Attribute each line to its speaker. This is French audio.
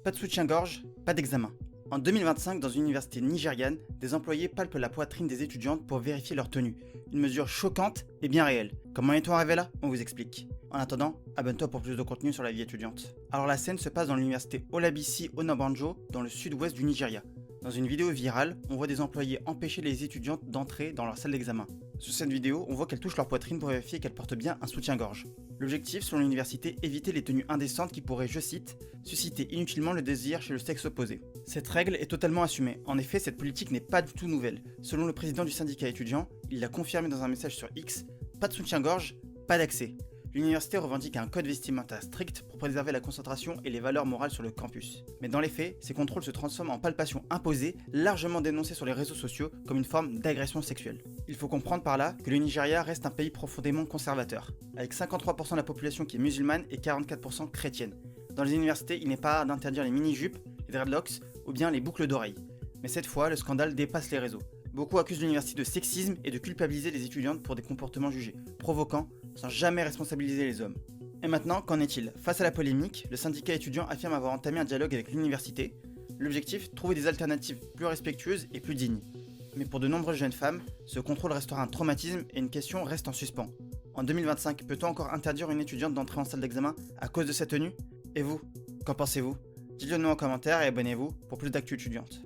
Speaker 1: Pas de soutien-gorge, pas d'examen. En 2025, dans une université nigériane, des employés palpent la poitrine des étudiantes pour vérifier leur tenue. Une mesure choquante et bien réelle. Comment est-on arrivé là? On vous explique. En attendant, abonne-toi pour plus de contenu sur la vie étudiante. Alors la scène se passe dans l'université Olabisi Onabanjo, dans le sud-ouest du Nigeria. Dans une vidéo virale, on voit des employés empêcher les étudiantes d'entrer dans leur salle d'examen. Sur cette vidéo, on voit qu'elles touchent leur poitrine pour vérifier qu'elles portent bien un soutien-gorge. L'objectif, selon l'université, éviter les tenues indécentes qui pourraient, je cite, susciter inutilement le désir chez le sexe opposé. Cette règle est totalement assumée. En effet, cette politique n'est pas du tout nouvelle. Selon le président du syndicat étudiant, il l'a confirmé dans un message sur X, pas de soutien-gorge, pas d'accès. L'université revendique un code vestimentaire strict pour préserver la concentration et les valeurs morales sur le campus. Mais dans les faits, ces contrôles se transforment en palpations imposées, largement dénoncées sur les réseaux sociaux comme une forme d'agression sexuelle. Il faut comprendre par là que le Nigeria reste un pays profondément conservateur, avec 53% de la population qui est musulmane et 44% chrétienne. Dans les universités, il n'est pas rare d'interdire les mini-jupes, les dreadlocks ou bien les boucles d'oreilles. Mais cette fois, le scandale dépasse les réseaux. Beaucoup accusent l'université de sexisme et de culpabiliser les étudiantes pour des comportements jugés provoquants, sans jamais responsabiliser les hommes. Et maintenant, qu'en est-il? Face à la polémique, le syndicat étudiant affirme avoir entamé un dialogue avec l'université. L'objectif, trouver des alternatives plus respectueuses et plus dignes. Mais pour de nombreuses jeunes femmes, ce contrôle restera un traumatisme et une question reste en suspens. En 2025, peut-on encore interdire une étudiante d'entrer en salle d'examen à cause de sa tenue? Et vous, qu'en pensez-vous? Dites-le nous en commentaire et abonnez-vous pour plus d'actu étudiante.